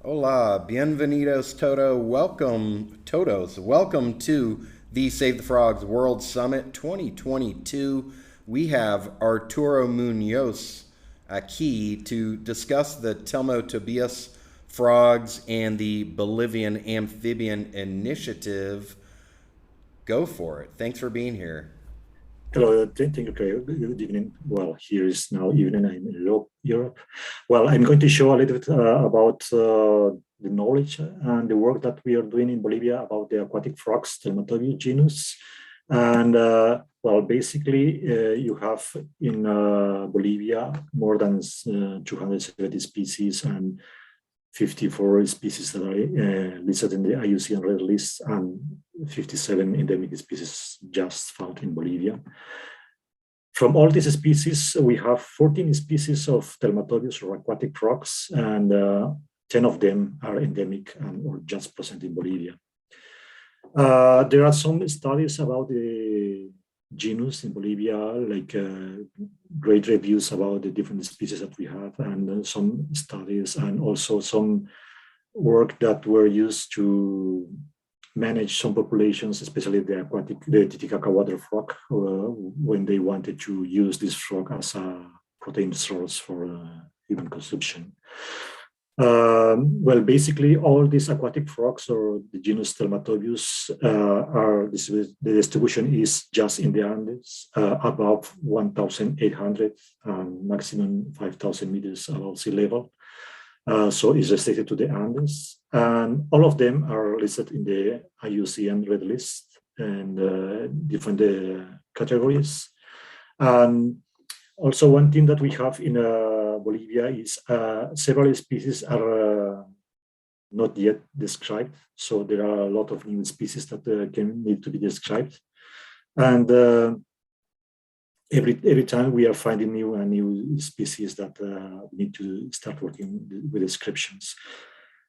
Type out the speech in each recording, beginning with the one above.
Hola, bienvenidos todos. Welcome to the Save the Frogs World Summit 2022. We have Arturo Muñoz aquí to discuss the Telmatobius frogs and the Bolivian Amphibian Initiative. Go for it. Thanks for being here. Hello, thank you, Craig. Good evening. Well, here is now evening. I'm in Europe. Well, I'm going to show a little bit about the knowledge and the work that we are doing in Bolivia about the aquatic frogs, Telmatobius genus. And well, basically, you have in Bolivia more than 270 species and 54 species that are listed in the IUCN Red List and 57 endemic species just found in Bolivia. From all these species, we have 14 species of Telmatobius or aquatic frogs, and 10 of them are endemic or just present in Bolivia. There are some studies about the genus in Bolivia, like great reviews about the different species that we have, and some studies and also some work that were used to manage some populations, especially the Titicaca water frog, when they wanted to use this frog as a protein source for human consumption. Well, basically, all these aquatic frogs or the genus Telmatobius the distribution is just in the Andes, above 1,800 and maximum 5,000 meters above sea level. So it's restricted to the Andes, and all of them are listed in the IUCN Red List and different categories. And also, one thing that we have in Bolivia is several species are not yet described. So there are a lot of new species that need to be described. And every time we are finding new species that need to start working with descriptions.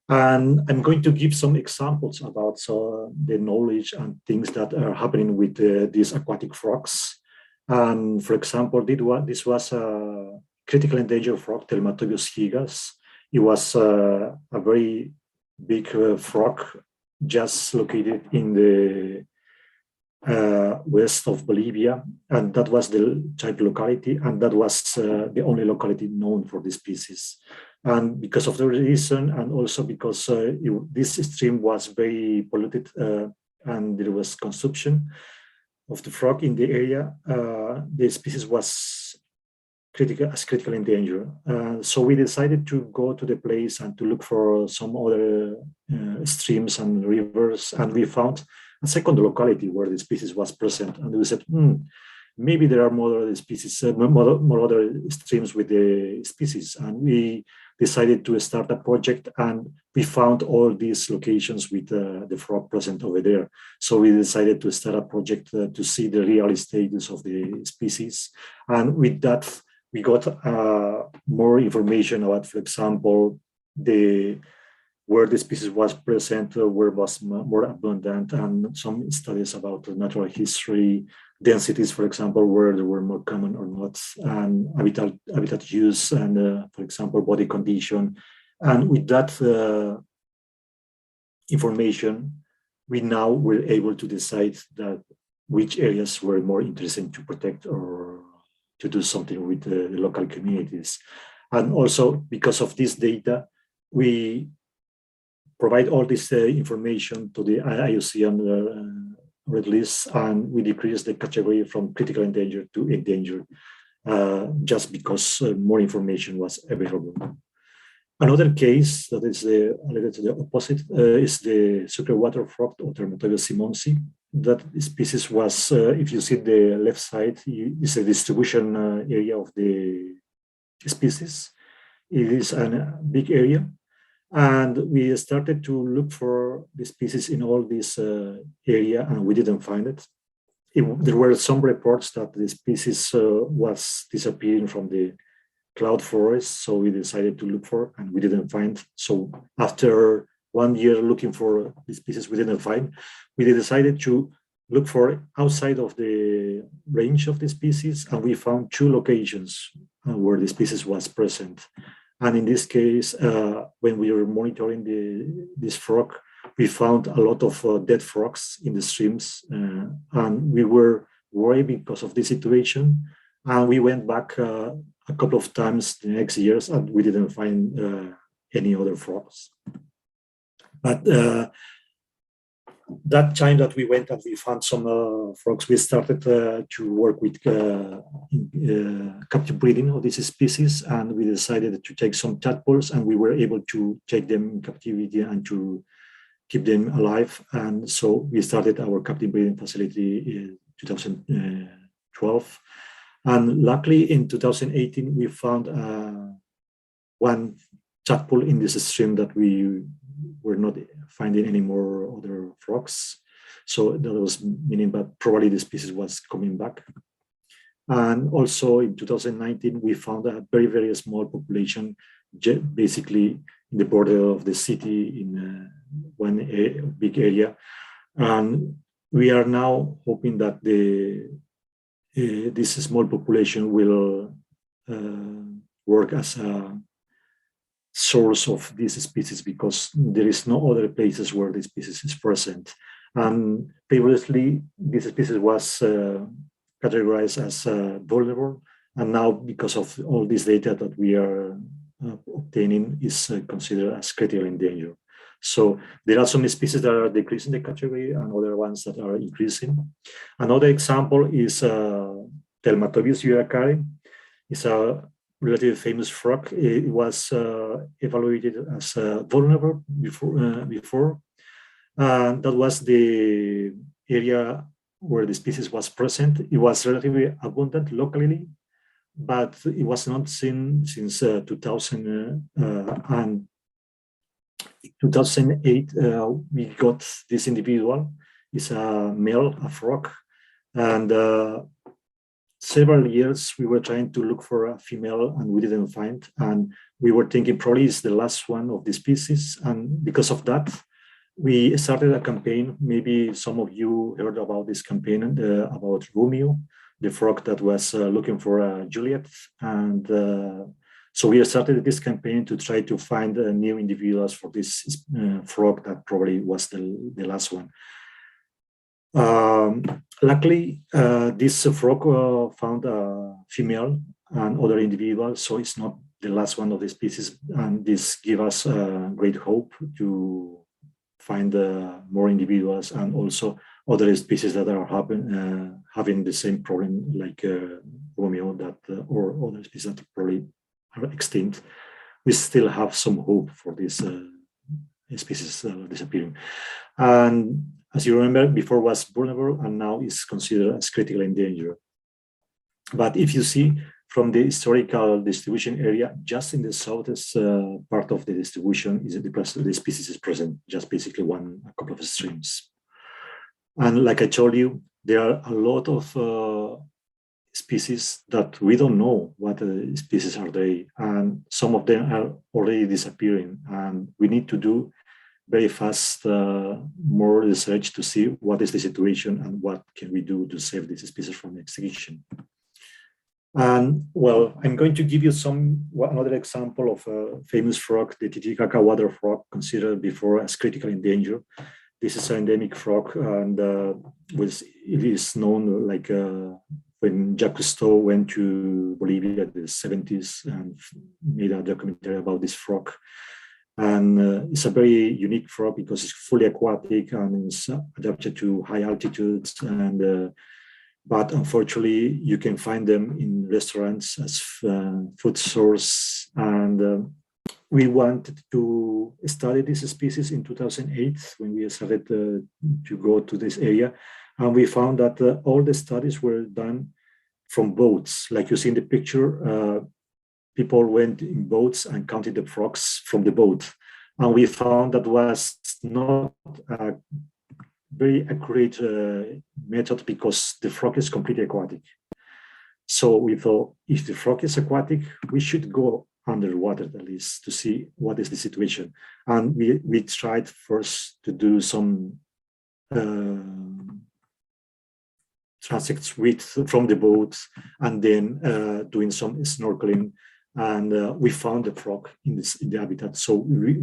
And I'm going to give some examples about the knowledge and things that are happening with these aquatic frogs. And for example, this was a critical endangered frog, Telmatobius gigas. It was a very big frog just located in the west of Bolivia, and that was the type locality, and that was the only locality known for the species. And because of the reason, and also because this stream was very polluted and there was consumption of the frog in the area, the species was critical in danger. So we decided to go to the place and to look for some other streams and rivers, and we found a second locality where the species was present. And we said, maybe there are more other species, more other streams with the species. And we decided to start a project, and we found all these locations with the frog present over there. So we decided to start a project to see the real status of the species. And with that, we got more information about, for example, where the species was present, where was more abundant, and some studies about natural history, densities, for example, where they were more common or not, and habitat use, and for example, body condition. And with that information, we now were able to decide that which areas were more interesting to protect or to do something with the local communities. And also, because of this data, we provide all this information to the IUCN Red List, and we decrease the category from critical endangered to endangered, just because more information was available. Another case that is a little to the opposite is the sugar water frog, or Telemetry simonsi. That species was, if you see the left side, is a distribution area of the species. It is a big area. And we started to look for the species in all this area, and we didn't find it. There were some reports that the species was disappearing from the cloud forest, so we decided to look for, and we didn't find. So after 1 year looking for the species we didn't find, we decided to look for outside of the range of the species, and we found 2 locations where the species was present. And in this case, when we were monitoring this frog, we found a lot of dead frogs in the streams, and we were worried because of this situation. And we went back a couple of times the next years, and we didn't find any other frogs. But that time that we went and we found some frogs, we started to work with captive breeding of this species, and we decided to take some tadpoles, and we were able to take them in captivity and to keep them alive. And so we started our captive breeding facility in 2012. And luckily in 2018, we found one tadpole in this stream that we were not finding any more other frogs. So that was meaning that probably the species was coming back. And also in 2019, we found a very, very small population, basically in the border of the city in one big area. And we are now hoping that this small population will work as a source of this species, because there is no other places where this species is present. And previously, this species was categorized as vulnerable, and now because of all this data that we are obtaining, is considered as critically endangered. So there are some species that are decreasing the category and other ones that are increasing. Another example is Telmatobius yuracare. It's a relatively famous frog. It was evaluated as vulnerable before. That was the area where the species was present. It was relatively abundant locally, but it was not seen since 2000. And 2008, we got this individual. It's a male, a frog, and several years we were trying to look for a female, and we didn't find. And we were thinking probably it's the last one of the species, and because of that, we started a campaign. Maybe some of you heard about this campaign about Romeo, the frog that was looking for Juliet, and so we started this campaign to try to find new individuals for this frog that probably was the last one. Luckily, this frog found a female and other individuals, so it's not the last one of the species, and this gives us great hope to find more individuals and also other species that are having the same problem like Romeo, or other species that probably are extinct. We still have some hope for this species disappearing. And as you remember, before was vulnerable and now is considered as critically endangered. But if you see from the historical distribution area, just in the southern part of the distribution, the species is present, just basically a couple of streams. And like I told you, there are a lot of species that we don't know what species are they, and some of them are already disappearing, and we need to do very fast more research to see what is the situation and what can we do to save these species from extinction. And well, I'm going to give you another example of a famous frog, the Titicaca water frog, considered before as critically endangered. This is an endemic frog, and it is known like when Jacques Cousteau went to Bolivia in the 70s and made a documentary about this frog. And it's a very unique frog because it's fully aquatic and it's adapted to high altitudes. And but unfortunately, you can find them in restaurants as food source. And we wanted to study this species in 2008 when we started to go to this area. And we found that all the studies were done from boats. Like you see in the picture, people went in boats and counted the frogs from the boat. And we found that was not a very accurate method because the frog is completely aquatic. So we thought if the frog is aquatic, we should go underwater at least to see what is the situation. And we tried first to do some transects from the boat, and then doing some snorkeling. and we found the frog in the habitat. So we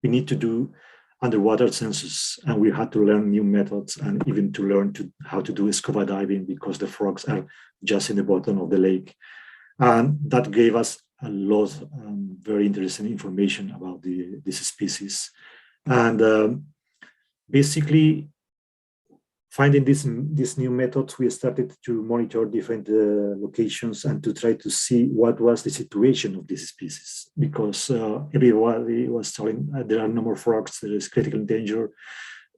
need to do underwater census, and we had to learn new methods and even to learn how to do scuba diving because the frogs are just in the bottom of the lake. And that gave us a lot of very interesting information about this species. And basically, finding these new methods, we started to monitor different locations and to try to see what was the situation of this species, because everybody was telling there are no more frogs, there is critical danger,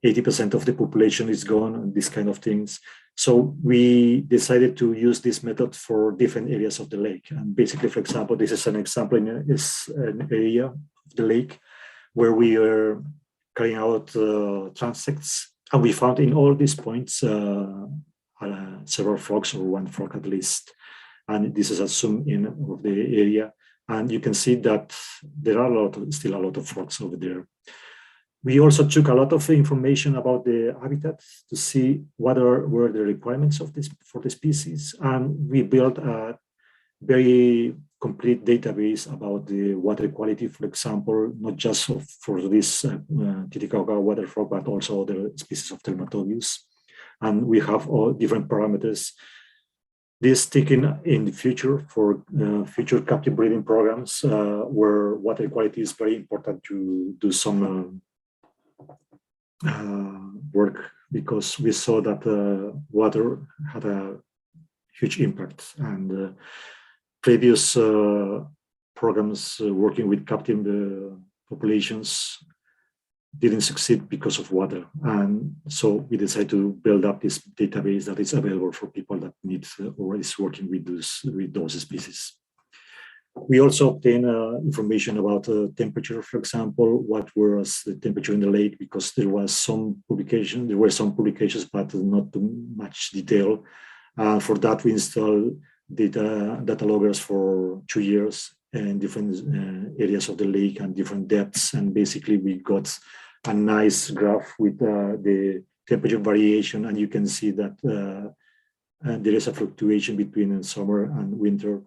80% of the population is gone, and these kind of things. So we decided to use this method for different areas of the lake. And basically, for example, this is an example is an area of the lake where we are carrying out transects. And we found in all these points several frogs, or one frog at least. And this is a zoom in of the area. And you can see that there are still a lot of frogs over there. We also took a lot of information about the habitat to see what were the requirements of for the species. And we built a very complete database about the water quality, for example, not just for this Titicaca water frog, but also other species of Telmatobius. And we have all different parameters. This taken in the future for future captive breeding programs where water quality is very important to do some work, because we saw that water had a huge impact, and previous programs working with captive populations didn't succeed because of water. And so we decided to build up this database that is available for people that need or is working with those species. We also obtain information about temperature, for example, what was the temperature in the lake, because there were some publications, but not too much detail. For that, we installed data loggers for 2 years in different areas of the lake and different depths. And basically, we got a nice graph with the temperature variation. And you can see that there is a fluctuation between summer and winter.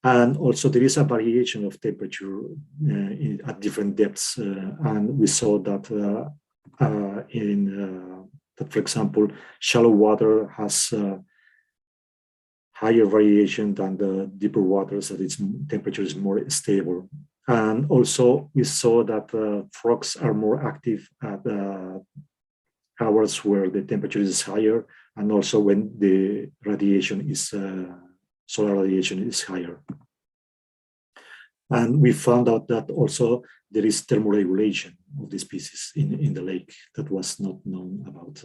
And also there is a variation of temperature at different depths. And we saw that that, for example, shallow water has higher variation than the deeper waters, that its temperature is more stable. And also we saw that frogs are more active at hours where the temperature is higher, and also when the radiation is solar radiation is higher. And we found out that also there is thermoregulation of the species in the lake that was not known about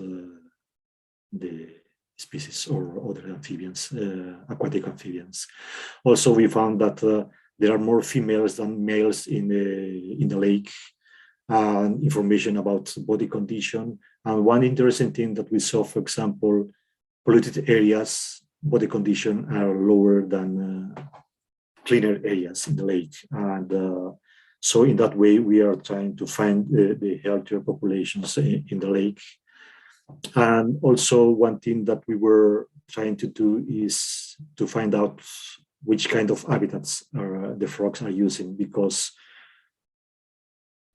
the species or other amphibians, aquatic amphibians. Also, we found that there are more females than males in the lake, and information about body condition. And one interesting thing that we saw, for example, polluted areas, body condition are lower than cleaner areas in the lake. And so in that way, we are trying to find the healthier populations in the lake. And also one thing that we were trying to do is to find out which kind of habitats the frogs are using, because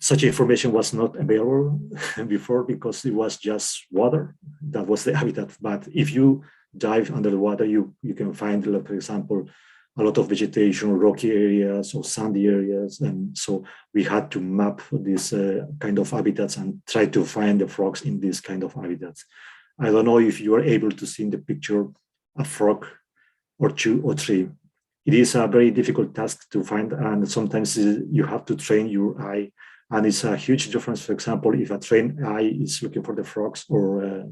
such information was not available before, because it was just water. That was the habitat. But if you dive under the water, you can find, for example, a lot of vegetation, rocky areas or sandy areas. And so we had to map this kind of habitats and try to find the frogs in this kind of habitats. I don't know if you are able to see in the picture a frog or 2 or 3. It is a very difficult task to find, and sometimes you have to train your eye. And it's a huge difference, for example, if a trained eye is looking for the frogs, or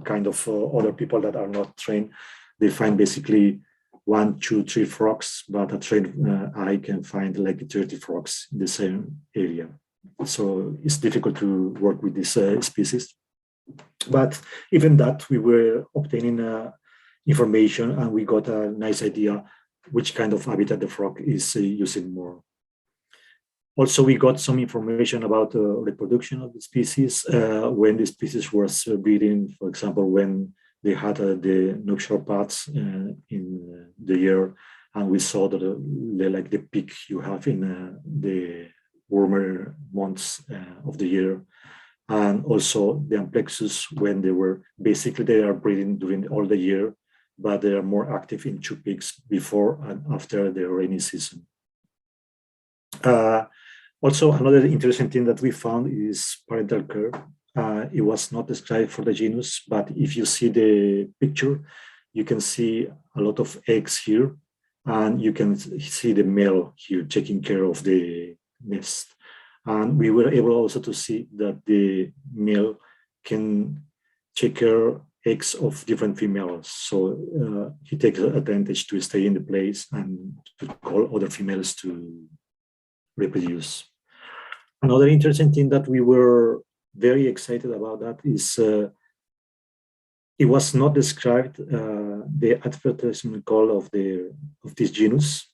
kind of other people that are not trained, they find basically 1, 2, 3 frogs, but a trained eye can find like 30 frogs in the same area. So it's difficult to work with this species. But even that, we were obtaining information, and we got a nice idea which kind of habitat the frog is using more. Also, we got some information about the reproduction of the species, when the species was breeding, for example, when they had the nuptial paths in the year and we saw that like the peak you have in the warmer months of the year, and also the amplexus when they are breeding during all the year, but they are more active in 2 peaks before and after the rainy season. Also, another interesting thing that we found is parental care. It was not described for the genus, but if you see the picture, you can see a lot of eggs here, and you can see the male here taking care of the nest. And we were able also to see that the male can take care eggs of different females. So he takes advantage to stay in the place and to call other females to reproduce. Another interesting thing that we were very excited about that is it was not described the advertisement call of this genus.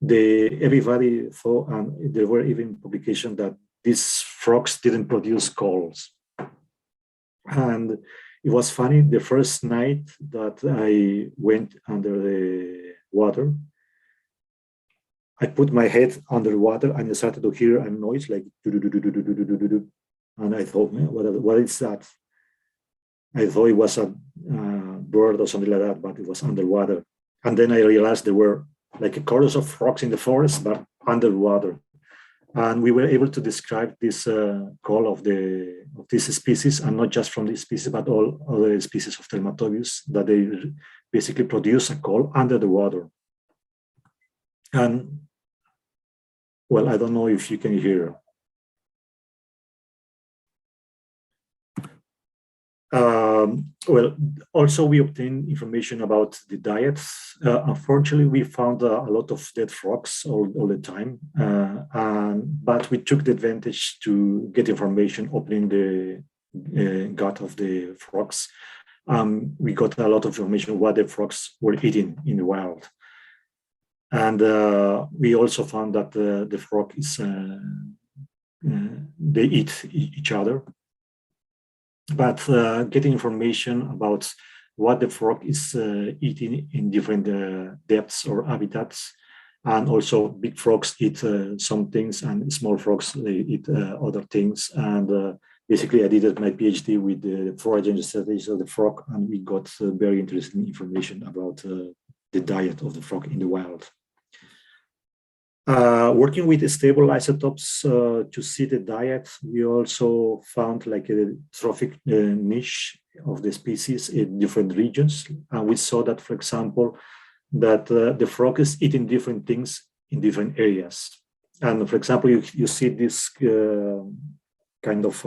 Everybody thought, and there were even publications that these frogs didn't produce calls. And it was funny, the first night that I went under the water, I put my head under water and I started to hear a noise like do-do-do-do-do-do-do-do-do. And I thought, man, what is that? I thought it was a bird or something like that, but it was underwater. And then I realized there were like a chorus of frogs in the forest, but underwater. And we were able to describe this call of this species, and not just from this species, but all other species of Telmatobius, that they basically produce a call under the water. And well, I don't know if you can hear. Well, also we obtained information about the diet. Unfortunately, we found a lot of dead frogs all the time, but we took the advantage to get information opening the gut of the frogs. We got a lot of information what the frogs were eating in the wild. And we also found that the frog is, they eat each other. But getting information about what the frog is eating in different depths or habitats, and also big frogs eat some things, and small frogs they eat other things. And basically, I did my PhD with the foraging strategies of the frog, and we got very interesting information about the diet of the frog in the wild. Working with stable isotopes to see the diet, we also found like a trophic niche of the species in different regions. And we saw that, for example, that the frog is eating different things in different areas. And for example, you see this kind of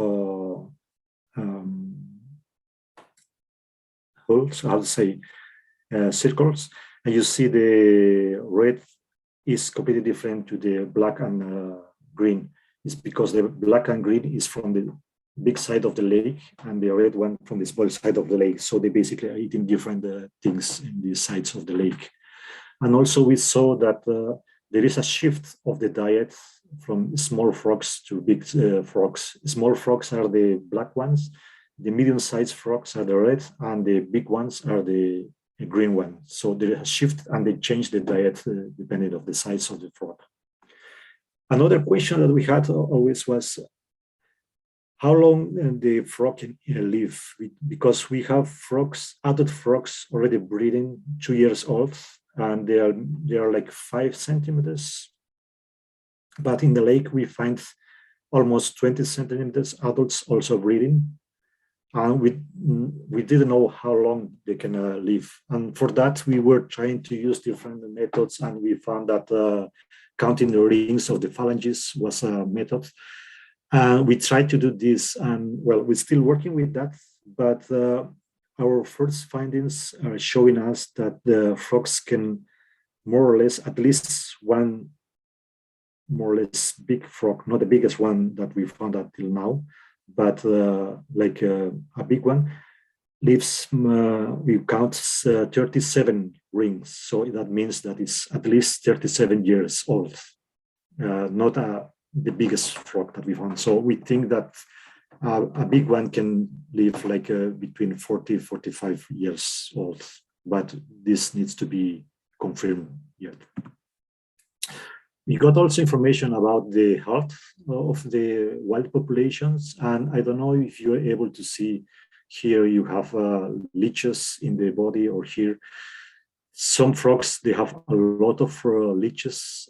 holes, how to say, circles, and you see the red is completely different to the black and green. It's because the black and green is from the big side of the lake, and the red one from the small side of the lake. So they basically are eating different things in the sides of the lake. And also we saw that there is a shift of the diet from small frogs to big frogs. Small frogs are the black ones, the medium-sized frogs are the red, and the big ones are the green one. So there is a shift, and they change the diet depending on the size of the frog. Another question that we had always was how long the frog can live, because we have frogs, adult frogs already breeding 2 years old, and they are like 5 centimeters. But in the lake we find almost 20 centimeters adults also breeding. And we didn't know how long they can live. And for that, we were trying to use different methods, and we found that counting the rings of the phalanges was a method. And we tried to do this, and well, we're still working with that, but our first findings are showing us that the frogs can more or less, at least one more or less big frog, not the biggest one that we found until now, but like a big one, lives, we count 37 rings. So that means that it's at least 37 years old, not the biggest frog that we found. So we think that a big one can live like between 40, 45 years old, but this needs to be confirmed yet. We got also information about the health of the wild populations, and I don't know if you're able to see here. You have leeches in the body, or here some frogs, they have a lot of leeches,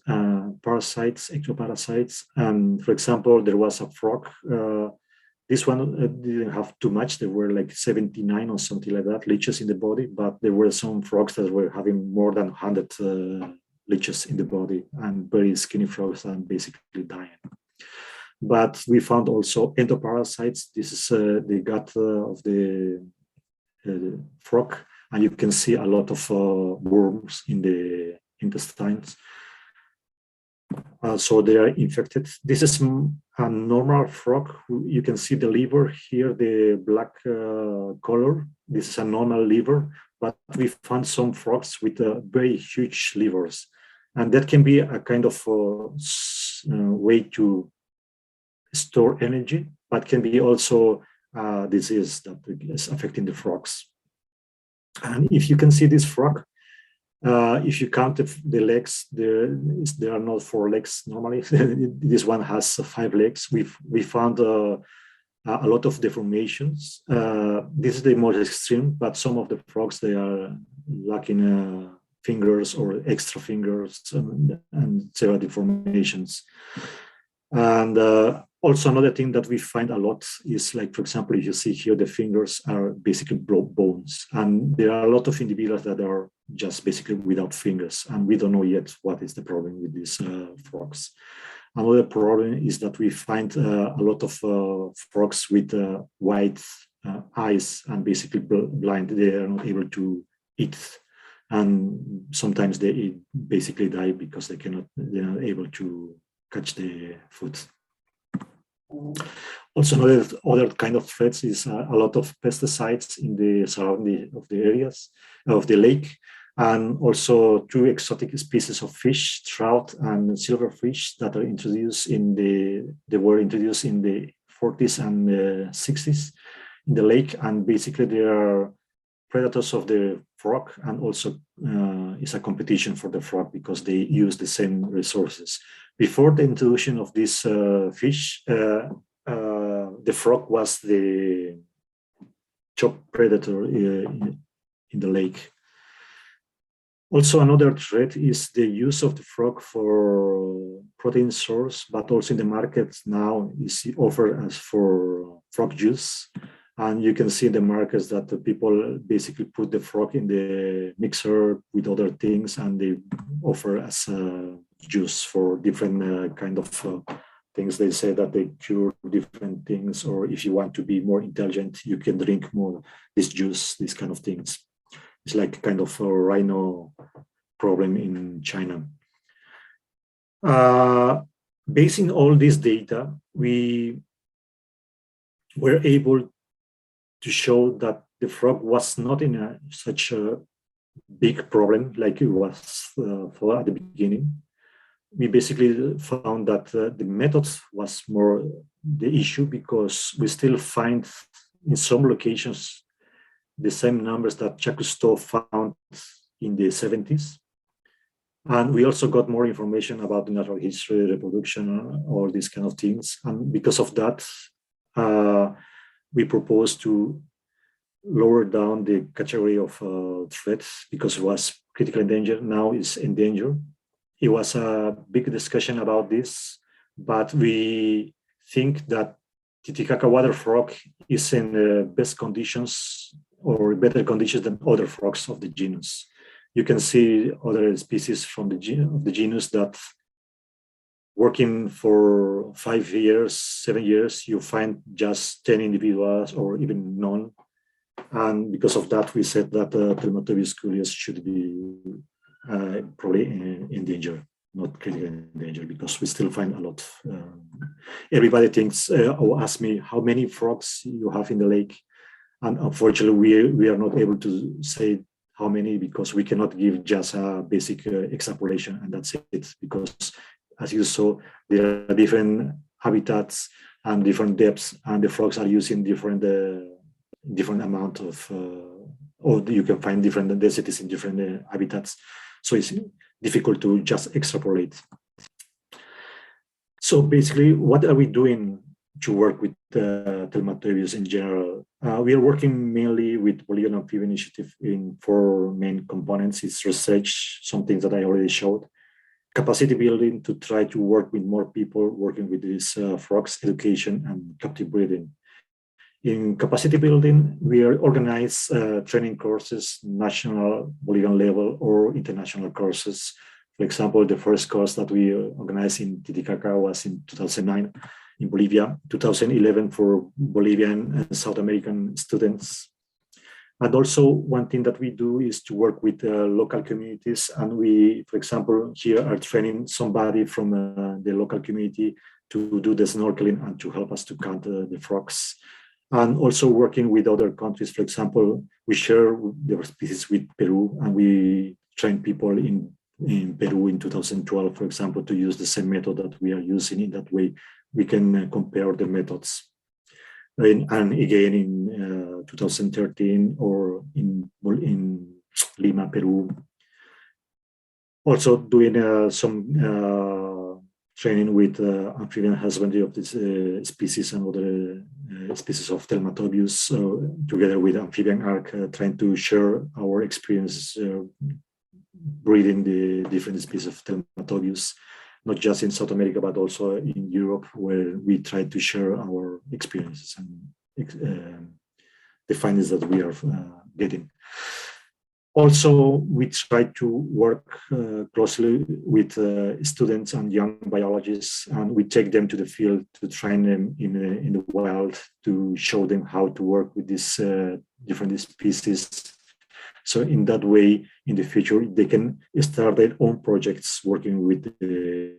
parasites, ectoparasites. And for example, there was a frog. This one didn't have too much. There were like 79 or something like that leeches in the body, but there were some frogs that were having more than 100 leeches in the body, and very skinny frogs and basically dying. But we found also endoparasites. This is the gut of the frog, and you can see a lot of worms in the intestines. So they are infected. This is a normal frog. You can see the liver here, the black color. This is a normal liver, but we found some frogs with very huge livers. And that can be a kind of way to store energy, but can be also a disease that is affecting the frogs. And if you can see this frog, if you count the legs, there are not 4 legs normally. This one has 5 legs. We found a lot of deformations. This is the most extreme, but some of the frogs, they are lacking fingers or extra fingers and several deformations. And also another thing that we find a lot is, like, for example, if you see here, the fingers are basically bones. And there are a lot of individuals that are just basically without fingers. And we don't know yet what is the problem with these frogs. Another problem is that we find a lot of frogs with white eyes and basically blind. They are not able to eat. And sometimes they basically die because they're not able to catch the food. Also, other kind of threats is a lot of pesticides in the surrounding of the areas of the lake, and also 2 exotic species of fish, trout and silverfish, that are introduced they were introduced in the 40s and 60s in the lake, and basically they are predators of the frog, and also is a competition for the frog because they use the same resources. Before the introduction of this fish, the frog was the top predator in the lake. Also, another threat is the use of the frog for protein source, but also in the market now is offered as for frog juice. And you can see in the markets that the people basically put the frog in the mixer with other things, and they offer as juice for different kind of things. They say that they cure different things, or if you want to be more intelligent, you can drink more this juice, these kind of things. It's like kind of a rhino problem in China. Based on all this data, we were able to show that the frog was not in such a big problem like it was for at the beginning. We basically found that the method was more the issue, because we still find in some locations the same numbers that Jacques Cousteau found in the 70s. And we also got more information about the natural history, reproduction, all these kind of things. And because of that, we proposed to lower down the category of threats, because it was critically endangered, now it's endangered. It was a big discussion about this, but we think that Titicaca water frog is in the best conditions, or better conditions, than other frogs of the genus. You can see other species from the genus that working for 5 years, 7 years, you find just 10 individuals or even none. And because of that, we said that Telmatobius culeus should be probably in danger, not critically endangered, because we still find a lot. Everybody thinks or asks me how many frogs you have in the lake. And unfortunately, we are not able to say how many, because we cannot give just a basic extrapolation, and that's it. Because as you saw, there are different habitats and different depths, and the frogs are using different amount of, or you can find different densities in different habitats. So it's difficult to just extrapolate. So basically, what are we doing to work with Telmatobius in general? We are working mainly with Bolivian Amphibian Initiative in 4 main components. It's research, some things that I already showed. Capacity building to try to work with more people working with these frogs, education, and captive breeding. In capacity building, we are organize training courses, national Bolivian level or international courses. For example, the first course that we organized in Titicaca was in 2009 in Bolivia, 2011 for Bolivian and South American students. And also one thing that we do is to work with local communities. And we, for example, here are training somebody from the local community to do the snorkeling and to help us to count the frogs. And also working with other countries. For example, we share the species with Peru, and we train people in Peru in 2012, for example, to use the same method that we are using. In that way, we can compare the methods. And again in 2013 or in Lima, Peru. Also doing some training with amphibian husbandry of this species and other species of Telmatobius, together with Amphibian Arc, trying to share our experiences breeding the different species of Telmatobius, not just in South America, but also in Europe, where we try to share our experiences and the findings that we are getting. Also, we try to work closely with students and young biologists, and we take them to the field to train them in the wild, to show them how to work with these different species. So in that way, in the future, they can start their own projects working with the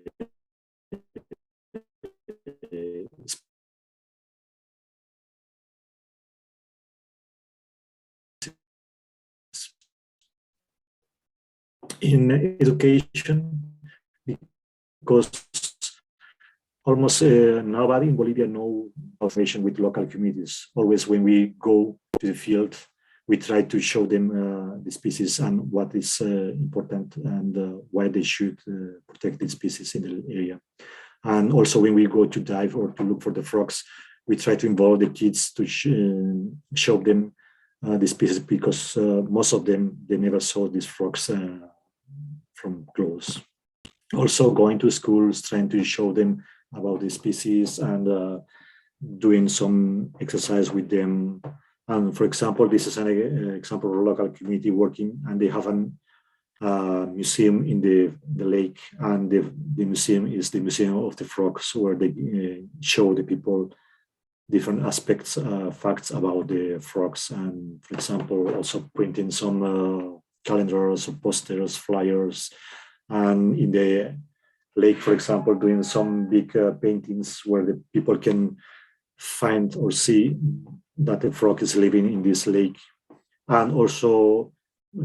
in education, because almost nobody in Bolivia knows information with local communities. Always when we go to the field, we try to show them the species and what is important and why they should protect the species in the area. And also when we go to dive or to look for the frogs, we try to involve the kids to show them the species, because most of them, they never saw these frogs from close. Also going to schools, trying to show them about the species and doing some exercise with them. And for example, this is an example of a local community working, and they have a museum in the lake, and the museum is the Museum of the Frogs, where they show the people different aspects, facts about the frogs, and for example, also printing some calendars, posters, flyers, and in the lake, for example, doing some big paintings where the people can find or see that the frog is living in this lake, and also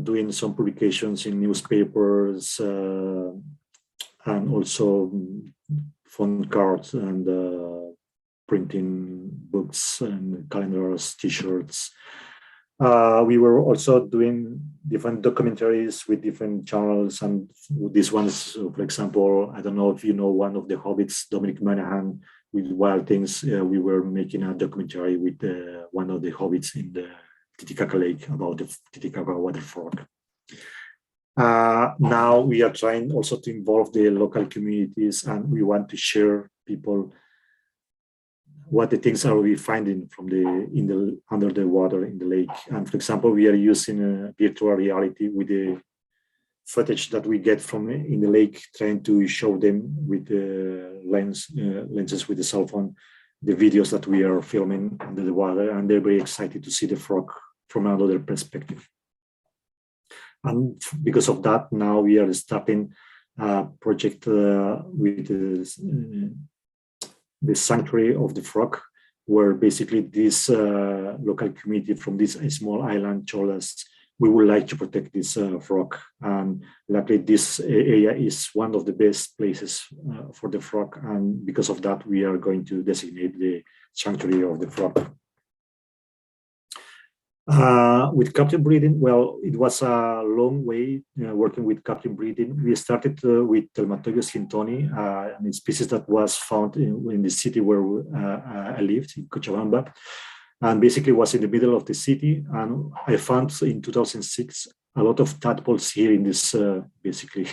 doing some publications in newspapers and also phone cards and printing books and calendars, t-shirts. We were also doing different documentaries with different channels, and these ones, for example, I don't know if you know one of the hobbits, Dominic Monaghan, with Wild Things. We were making a documentary with one of the hobbits in the Titicaca Lake about the Titicaca water frog. Now we are trying also to involve the local communities, and we want to share people what the things are we finding from under the water in the lake. And for example, we are using virtual reality with the footage that we get from in the lake, trying to show them with the lenses with the cell phone, the videos that we are filming under the water, and they're very excited to see the frog from another perspective. And because of that, now we are starting a project with the sanctuary of the frog, where basically this local community from this small island told us we would like to protect this frog. And luckily this area is one of the best places for the frog. And because of that, we are going to designate the sanctuary of the frog. With captive breeding, well, it was a long way working with captive breeding. We started with Telmatobius hintoni, a species that was found in the city where I lived, in Cochabamba, and basically was in the middle of the city. And I found in 2006 a lot of tadpoles here in this basically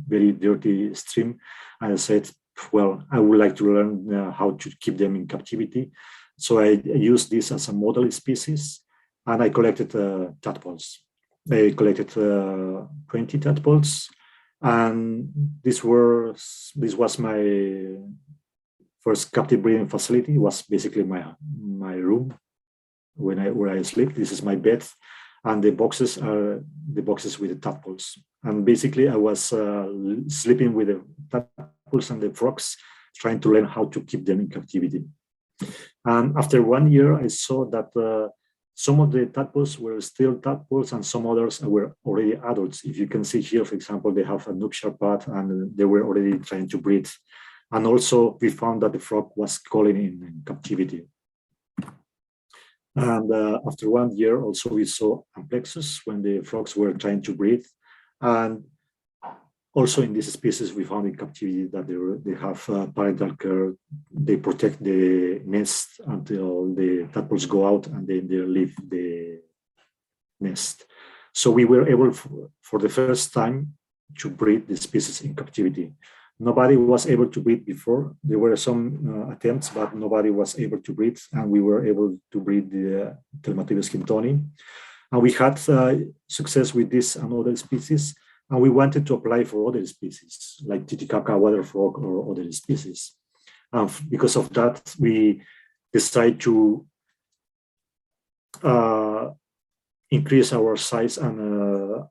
very dirty stream. And I said, well, I would like to learn how to keep them in captivity. So I used this as a model species. And I collected tadpoles. I collected 20 tadpoles, and this was my first captive breeding facility. It was basically my room where I sleep. This is my bed, and the boxes are the boxes with the tadpoles. And basically, I was sleeping with the tadpoles and the frogs, trying to learn how to keep them in captivity. And after 1 year, I saw that. Some of the tadpoles were still tadpoles and some others were already adults. If you can see here, for example, they have a nuptial pad and they were already trying to breed. And also we found that the frog was calling in captivity. And after 1 year, also we saw amplexus when the frogs were trying to breed. And also in this species, we found in captivity that they have parental care. They protect the nest until the tadpoles go out and then they leave the nest. So we were able for the first time to breed the species in captivity. Nobody was able to breed before. There were some attempts, but nobody was able to breed. And we were able to breed the Telmatobius hintoni. And we had success with this and other species. And we wanted to apply for other species, like Titicaca water frog or other species. Because of that, we decided to increase our size and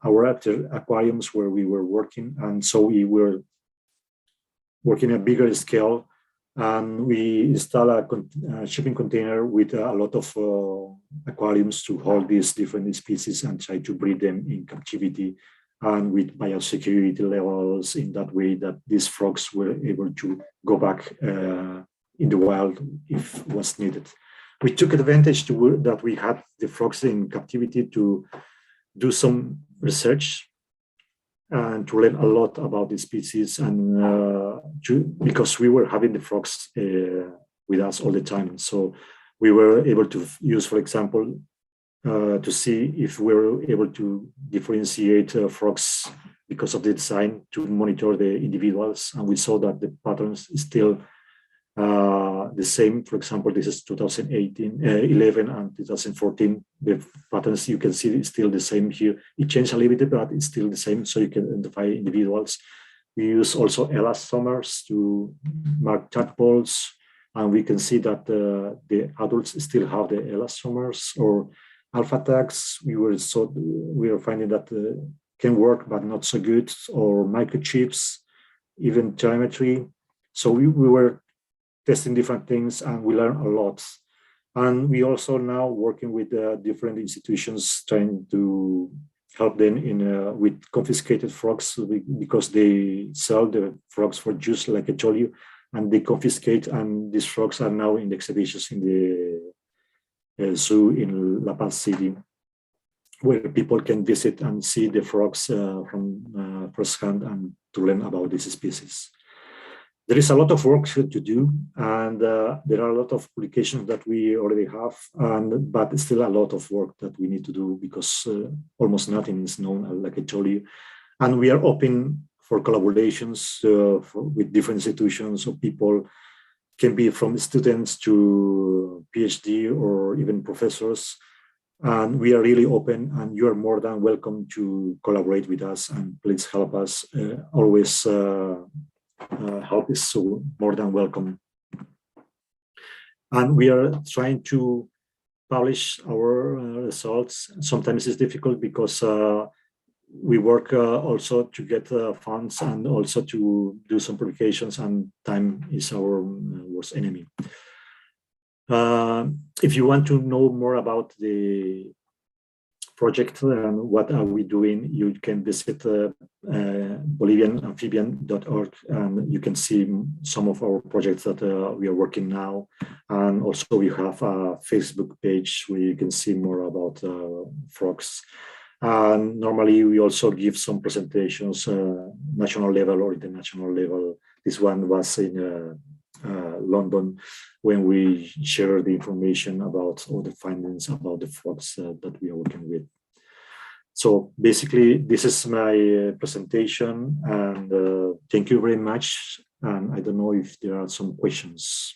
our aquariums where we were working. And so we were working a bigger scale. And we installed a shipping container with a lot of aquariums to hold these different species and try to breed them in captivity. And with biosecurity levels in that way that these frogs were able to go back in the wild if was needed. We took advantage that we had the frogs in captivity to do some research and to learn a lot about the species and because we were having the frogs with us all the time. So we were able to use, for example, to see if we were able to differentiate frogs because of the design to monitor the individuals. And we saw that the patterns is still the same. For example, this is 11 and 2014. The patterns you can see is still the same here. It changed a little bit, but it's still the same. So you can identify individuals. We use also Elastomers to mark tadpoles. And we can see that the adults still have the Elastomers or alpha tags. We were finding that can work, but not so good, or microchips, even telemetry. So we were testing different things and we learned a lot. And we also now working with different institutions trying to help them in with confiscated frogs because they sell the frogs for juice, like I told you, and they confiscate, and these frogs are now in the exhibitions in the zoo in La Paz City, where people can visit and see the frogs from first hand and to learn about this species. There is a lot of work to do, and there are a lot of publications that we already have, but still a lot of work that we need to do because almost nothing is known, like I told you. And we are open for collaborations with different institutions or people. Can be from students to PhD or even professors. And we are really open, and you are more than welcome to collaborate with us, and please help us. Always help is so more than welcome. And we are trying to publish our results. Sometimes it's difficult because we work also to get funds and also to do some publications, and time is our worst enemy. If you want to know more about the project and what are we doing, you can visit bolivianamphibian.org, and you can see some of our projects that we are working now. And also we have a Facebook page where you can see more about frogs. And normally we also give some presentations, national level or international level. This one was in London, when we share the information about all the findings about the frogs that we are working with. So basically, this is my presentation, and thank you very much. And I don't know if there are some questions.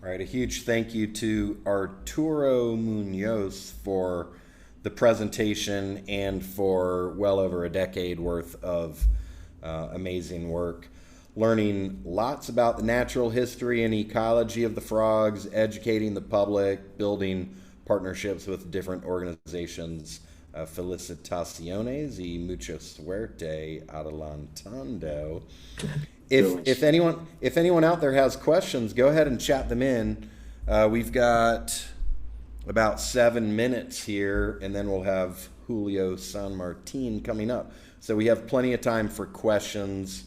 All right, a huge thank you to Arturo Muñoz for the presentation and for well over a decade worth of amazing work, learning lots about the natural history and ecology of the frogs, educating the public, building partnerships with different organizations. Felicitaciones y mucha suerte adelantando. If anyone out there has questions, go ahead and chat them in. We've got about 7 minutes here, and then we'll have Julio San Martin coming up. So we have plenty of time for questions.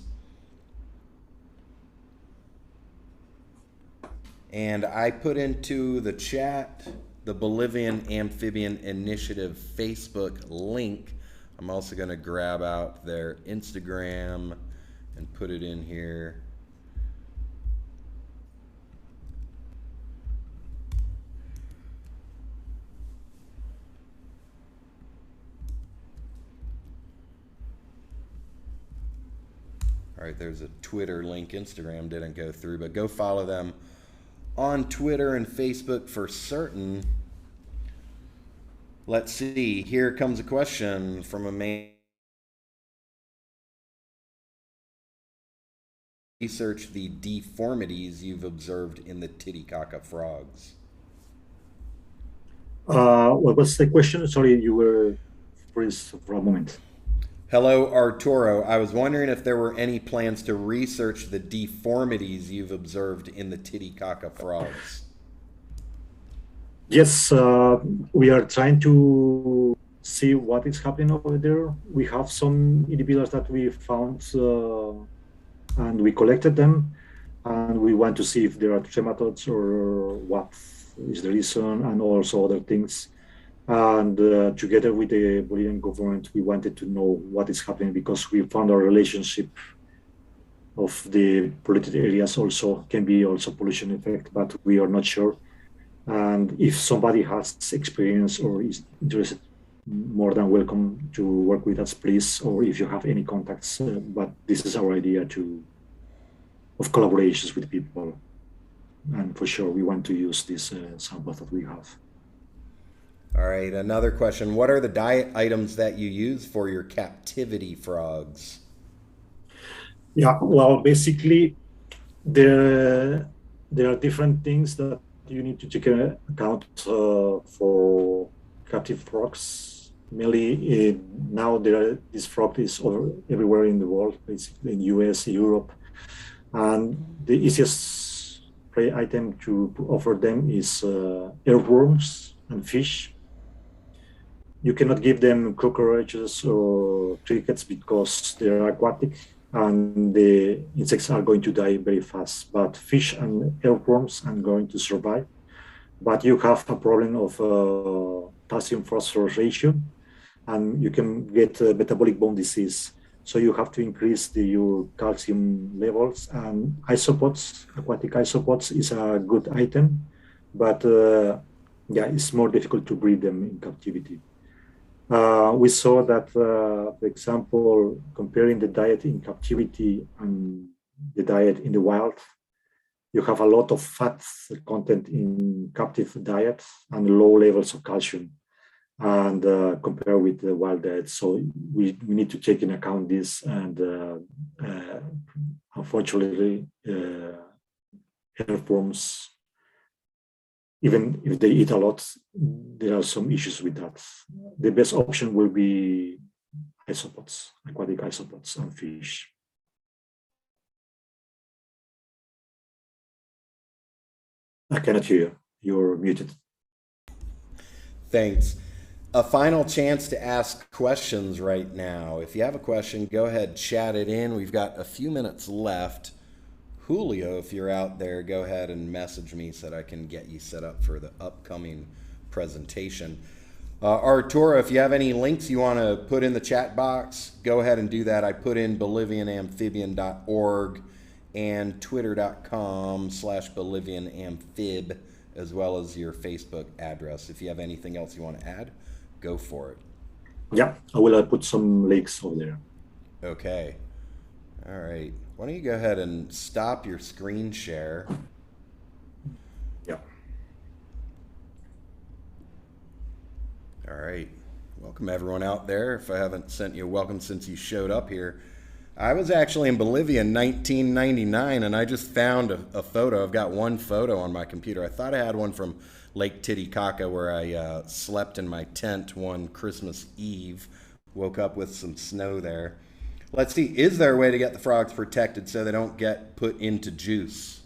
And I put into the chat the Bolivian Amphibian Initiative Facebook link. I'm also going to grab out their Instagram and put it in here. All right, there's a Twitter link. Instagram didn't go through, but go follow them on Twitter and Facebook for certain. Let's see. Here comes a question from a man. Research the deformities you've observed in the Titicaca frogs. What was the question? Sorry, you were freeze for a moment. Hello, Arturo. I was wondering if there were any plans to research the deformities you've observed in the Titicaca frogs. Yes, we are trying to see what is happening over there. We have some individuals that we found and we collected them, and we want to see if there are trematodes or what is the reason, and also other things. And together with the Bolivian government, we wanted to know what is happening, because we found a relationship of the polluted areas also can be also pollution effect, but we are not sure. And if somebody has experience or is interested, more than welcome to work with us, please, or if you have any contacts. But this is our idea of collaborations with people. And for sure, we want to use this samples that we have. All right, another question. What are the diet items that you use for your captivity frogs? Yeah, well, basically, there are different things that you need to take into account for captive frogs. Mainly, now this frog is everywhere in the world, basically in US, Europe. And the easiest prey item to offer them is earthworms and fish. You cannot give them cockroaches or crickets because they're aquatic and the insects are going to die very fast. But fish and earthworms are going to survive. But you have a problem of calcium phosphorus ratio, and you can get metabolic bone disease. So you have to increase your calcium levels, and isopods, aquatic isopods is a good item, but yeah, it's more difficult to breed them in captivity. We saw that, for example, comparing the diet in captivity and the diet in the wild, you have a lot of fat content in captive diet and low levels of calcium, and compare with the wild diet. So we need to take into account this, and unfortunately, earthworms, even if they eat a lot, there are some issues with that. The best option will be isopods, aquatic isopods and fish. I cannot hear you. You're muted. Thanks. A final chance to ask questions right now. If you have a question, go ahead, chat it in. We've got a few minutes left. Julio, if you're out there, go ahead and message me so that I can get you set up for the upcoming presentation. Arturo, if you have any links you want to put in the chat box, go ahead and do that. I put in BolivianAmphibian.org and twitter.com/BolivianAmphib, as well as your Facebook address. If you have anything else you want to add, go for it. Yeah, I will put some links over there. Okay. All right. Why don't you go ahead and stop your screen share? Yeah. All right. Welcome everyone out there. If I haven't sent you a welcome since you showed up here. I was actually in Bolivia in 1999 and I just found a photo. I've got one photo on my computer. I thought I had one from Lake Titicaca where I slept in my tent one Christmas Eve. Woke up with some snow there. Let's see, is there a way to get the frogs protected so they don't get put into juice?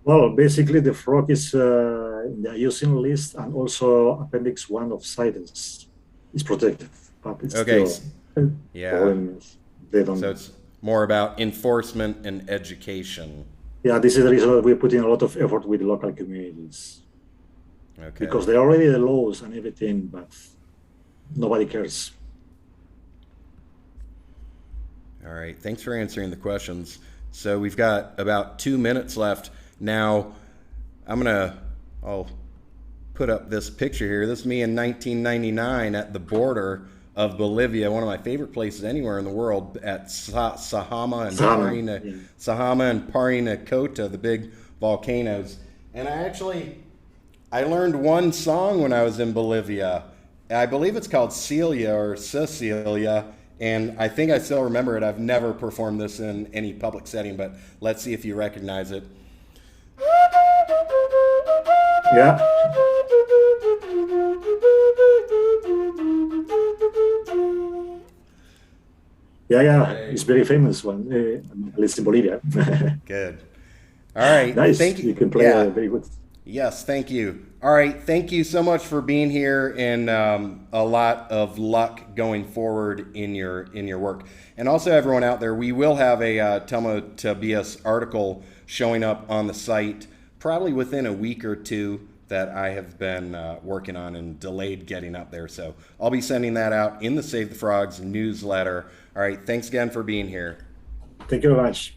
Well, basically the frog is in the IUCN list and also Appendix 1 of CITES is protected, but it's Okay. still Yeah. They don't. So it's more about enforcement and education. Yeah, this is the reason that we're putting a lot of effort with local communities. Okay. Because they're already the laws and everything, but nobody cares. All right. Thanks for answering the questions. So we've got about 2 minutes left. Now, I'll put up this picture here. This is me in 1999 at the border of Bolivia, one of my favorite places anywhere in the world, at Sajama and Parinacota, the big volcanoes. And I learned one song when I was in Bolivia. I believe it's called Celia or Cecilia, and I think I still remember it. I've never performed this in any public setting, but let's see if you recognize it. Yeah. Yeah, it's very famous one, at least in Bolivia. Good. All right. Nice. Thank you. You can play very good. Yes, thank you. All right, thank you so much for being here, and a lot of luck going forward in your work. And also, everyone out there, we will have a Telmatobius article showing up on the site probably within a week or two that I have been working on and delayed getting up there. So I'll be sending that out in the Save the Frogs newsletter. All right, thanks again for being here. Thank you very much.